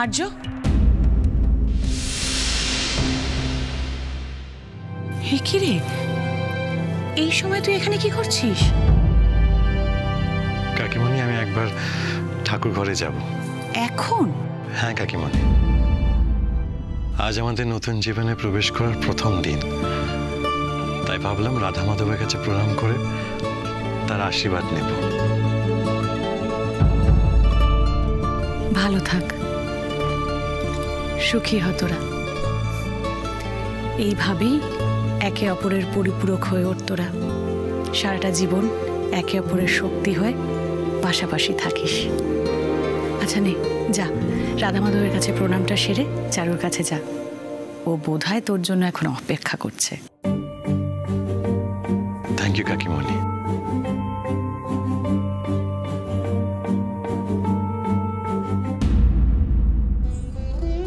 আর্য, হে কি রে, এই সময় তুই এখানে কি করছিস? কাকিমণি, আমি একবার ঠাকুর ঘরে যাব। এখন? হ্যাঁ কাকিমণি, আজ আমাদের নতুন জীবনে প্রবেশ করার প্রথম দিন, তাই ভাবলাম রাধা মাধবের কাছে প্রণাম করে তার আশীর্বাদ নেব। ভালো থাক, সুখী হ তোরা। এইভাবেই একে অপরের পরিপূরক হয়ে ওঠ তোরা। সারাটা জীবন একে অপরের শক্তি হয়ে পাশাপাশি থাকিস। আচ্ছা নে, যা রাধা মাধবের কাছে প্রণামটা সেরে চারুর কাছে যা। ও বোধহয় তোর জন্য এখন অপেক্ষা করছে। Thank you কাকিমণি।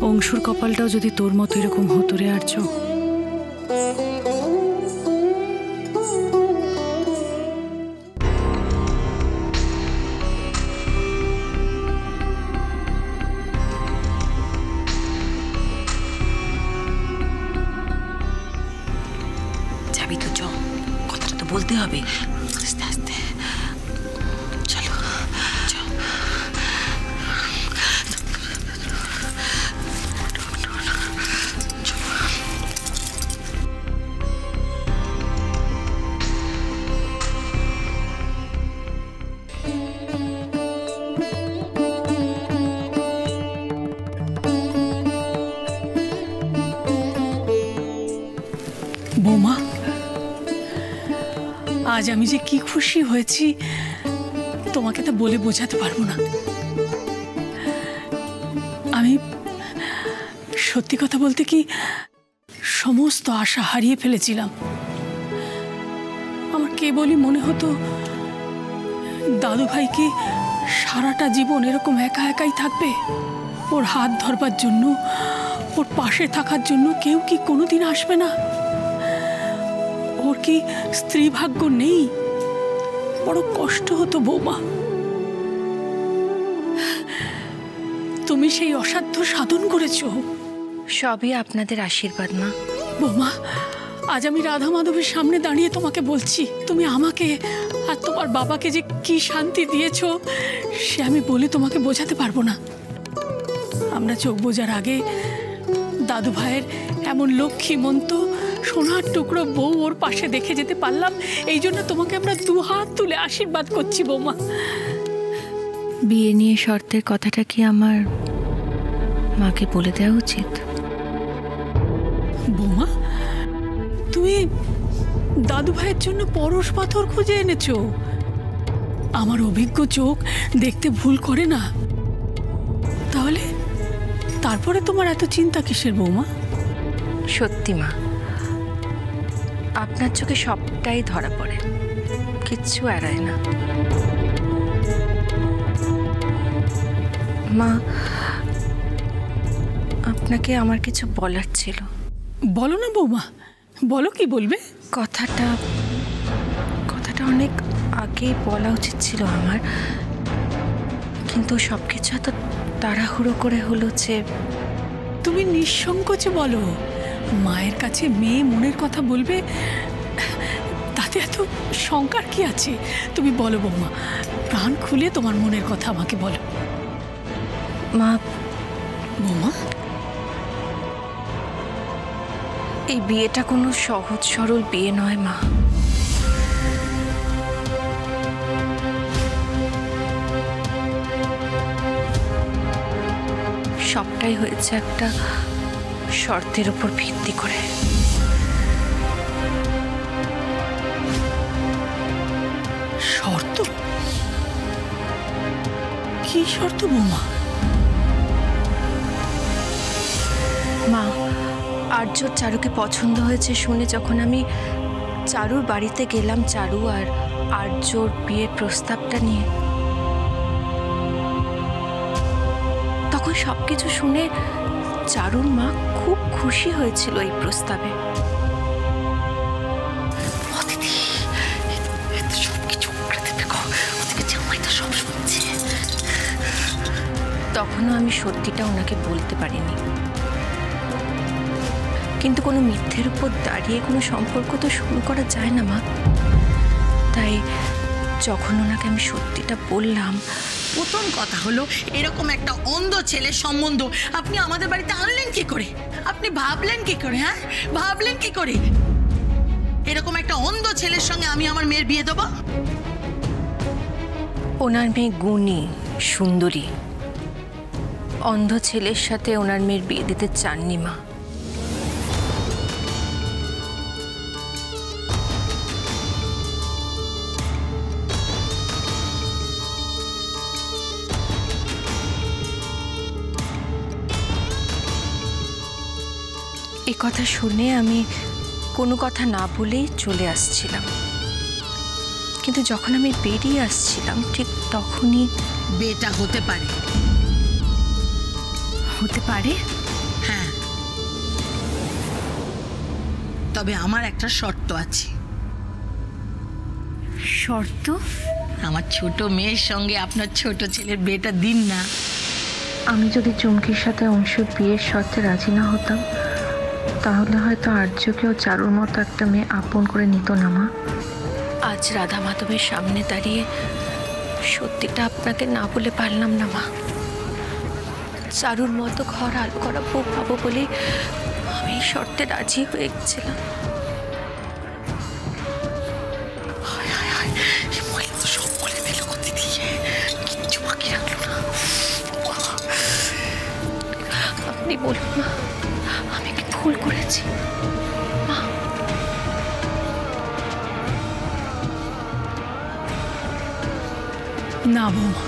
অংশুর কপালটাও যদি তোর মতো এরকম হতো রে আর্য। যাবি তো, চ, কথাটা তো বলতে হবে। আস্তে আস্তে চলো, চল। বৌমা, আজ আমি যে কি খুশি হয়েছি তোমাকে তো বলে বোঝাতে পারবো না। আমি সত্যি কথা বলতে কি সমস্ত আশা হারিয়ে ফেলেছিলাম। আমার কেবলই মনে হতো দাদু ভাইকে সারাটা জীবন এরকম একা একাই থাকবে। ওর হাত ধরবার জন্য, ওর পাশে থাকার জন্য কেউ কি কোনোদিন আসবে না? ওর কি স্ত্রী ভাগ্য নেই? বড় কষ্ট হতো বৌমা। তুমি সেই অসাধ্য সাধন করেছো। সবই আপনাদের আশীর্বাদ মা। বৌমা, আজ আমি রাধা মাধবের সামনে দাঁড়িয়ে তোমাকে বলছি, তুমি আমাকে আর তোমার বাবাকে যে কি শান্তি দিয়েছো সে আমি বলে তোমাকে বোঝাতে পারবো না। আমরা চোখ বোঝার আগে দাদু ভাইয়ের এমন লক্ষ্মীমন্ত সোনার টুকরো বউ ওর পাশে দেখে যেতে পারলাম, এই জন্য তোমাকে আমরা দু হাত তুলে আশীর্বাদ করছি বৌমা। বিয়ে নিয়ে শর্তের কথাটা কি আমার মাকে বলে দেওয়া উচিত? বৌমা, তুমি দাদু ভাইয়ের জন্য পরশ পাথর খুঁজে এনেছো। আমার অভিজ্ঞ চোখ দেখতে ভুল করে না। তাহলে তারপরে তোমার এত চিন্তা কিসের বৌমা? সত্যি মা, আপনার চোখে সবটাই ধরা পড়ে, কিচ্ছু এড়ায় না। মা, আপনাকে আমার কিছু বলার ছিল। বলো না বৌমা, বলো, কি বলবে? কথাটা অনেক আগেই বলা উচিত ছিল আমার, কিন্তু সবকিছু এত তাড়াহুড়ো করে হলো যে। তুমি নিঃসংকোচে বলো। মায়ের কাছে মেয়ে মনের কথা বলবে, তাতে এত শঙ্কার কি আছে? তুমি বলো বৌমা, প্রাণ খুলে তোমার মনের কথা আমাকে বলো। মা, বৌমা, এই বিয়েটা কোনো সহজ সরল বিয়ে নয় মা। সবটাই হয়েছে একটা শর্তের উপর ভিত্তি করে। শর্ত? কি শর্ত বৌমা? মা, আর্যর চারুকে পছন্দ হয়েছে শুনে যখন আমি চারুর বাড়িতে গেলাম চারু আর আর্যর বিয়ের প্রস্তাবটা নিয়ে, তখন সবকিছু শুনে চারুর মা খুব খুশি হয়েছিল এই প্রস্তাবে। তখনও আমি সত্যিটা ওনাকে বলতে পারিনি। কিন্তু কোনো মিথ্যের উপর দাঁড়িয়ে কোনো সম্পর্ক তো শুরু করা যায় না মা। তাই যখন ওনাকে আমি সত্যিটা বললাম, প্রথম কথা হলো, এরকম একটা অন্ধ ছেলের সম্বন্ধ আপনি আমাদের বাড়িতে আনলেন কি করে? আপনি ভাবলেন কি করে? হ্যাঁ, ভাবলেন কি করে এরকম একটা অন্ধ ছেলের সঙ্গে আমি আমার মেয়ের বিয়ে দেবো? ওনার মেয়ে গুণী, সুন্দরী। অন্ধ ছেলের সাথে ওনার মেয়ের বিয়ে দিতে চাননি মা। এই কথা শুনে আমি কোনো কথা না বলেই চলে আসছিলাম। কিন্তু যখন আমি বেরিয়ে আসছিলাম ঠিক তখনই বিয়েটা হতে পারে। হতে পারে? হ্যাঁ, তবে আমার একটা শর্ত আছে। শর্ত? আমার ছোট মেয়ের সঙ্গে আপনার ছোট ছেলের বিয়েটা দিন না। আমি যদি চুমকির সাথে অংশুর বিয়ের শর্তে রাজি না হতাম, তাহলে হয়তো আর্যকেও চারুর মতো একটা মেয়ে আপন করে নিত না মা। আজ রাধা মাধবের সামনে দাঁড়িয়ে সত্যিটা আপনাকে না বলে পারলাম না মা। চারুর মতো ঘর আলো করা বউ পাবো বলে আমি শর্তে রাজি হয়ে গেছিলাম। সব বলে দিল করতে দিয়ে, কিচ্ছু বাকি রাখলো না। আপনি বলুন মা, আমি কি ভুল করেছি মা? না বৌমা,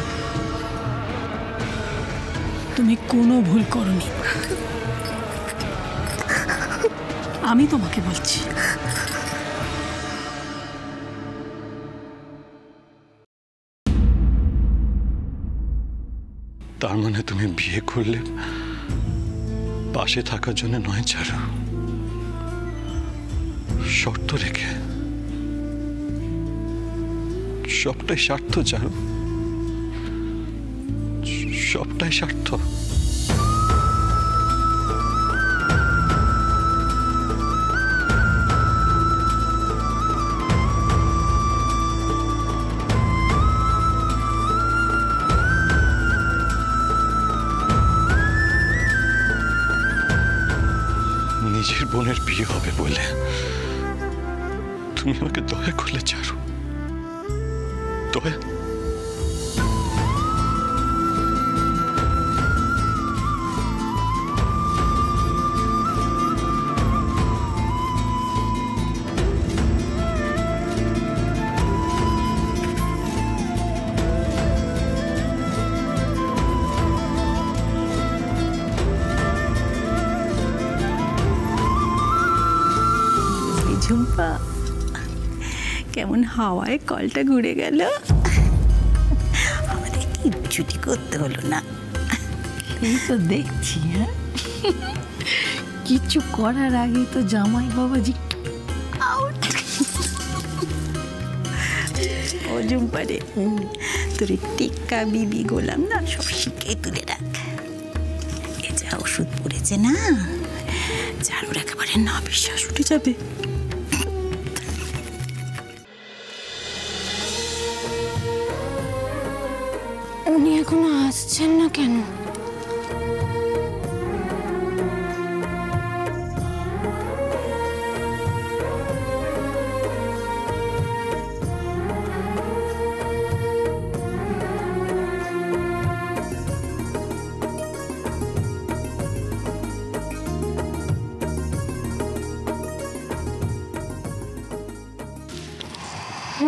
তুমি কোনো ভুল করনি। আমি তোমাকে বলছি, তার মানে তুমি বিয়ে করলে পাশে থাকার জন্য নয় চারু, শর্ত রেখে। সবটাই স্বার্থ চারু, সবটাই স্বার্থ। নিজের বোনের বিয়ে হবে বলে তুমি আমাকে দয়া করলে চারু, দয়া। ঝুম্পা, কেমন হাওয়ায় কলটা ঘুরে গেল। আমাদের কিচ্ছুটি করতে হলো না। এই তো দেখছি, হ্যাঁ, কিছু করার আগে তো জামাই বাবাজি আউট। ও ঝুম্পা রে, তোর টিক্কা বিবি গোলাম না, সব শিখে তুলে রাখ। এ যা ওষুধ পড়েছে না, চারুর একেবারে না বিশ্বাস উঠে যাবে। উনি এখনো আসছেন না কেন?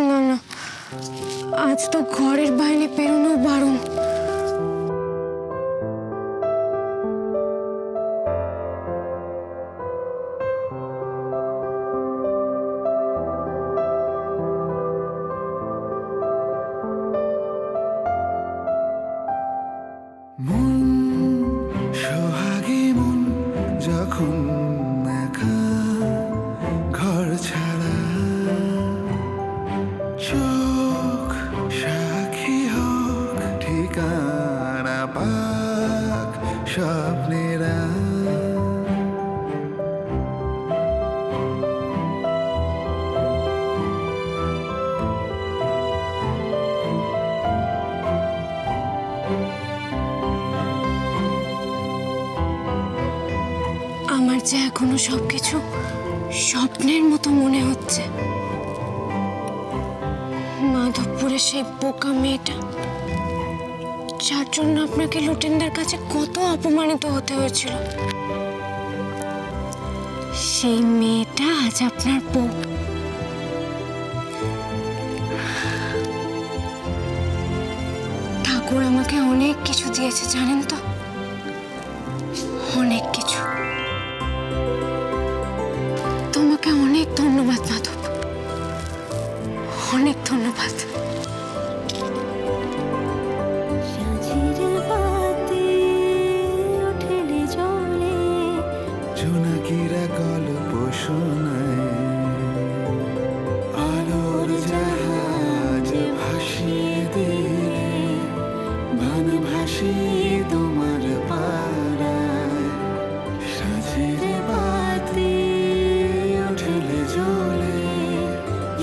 না না, আজ তো ঘরের বাইরে বেরোনো বারণ। সোহাগে মন যখন একা ঘর ছাড়া, চোখ সাক্ষী হোক ঠিকানা পা স্বপ্নেরা আমার যে এখনো সবকিছু স্বপ্নের মতো মনে হচ্ছে। মাধবপুরের সেই বোকা মেয়েটা, যার জন্য আপনাকে লুটেনদের কাছে কত অপমানিত হতে হয়েছিল, সেই মেয়েটা আজ আপনার বউ। ঠাকুর আমাকে অনেক কিছু দিয়েছে জানেন তো, অনেক কিছু। তোমাকে অনেক ধন্যবাদ মাধব, অনেক ধন্যবাদ। জোনাকিরা গল্প শোনায়, আলোর জাহাজ ভাসিয়ে দিলে ভান ভাসিয়ে তোমার পাড়ায়। সাজের বাতি উঠলে জ্বলে,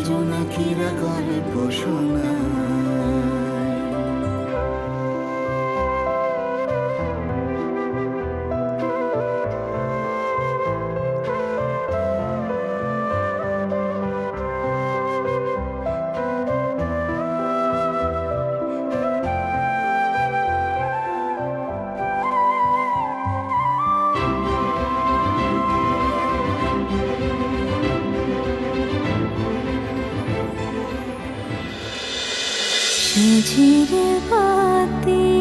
জোনাকিরা গল্প শোনায়। ঝিরে বাতি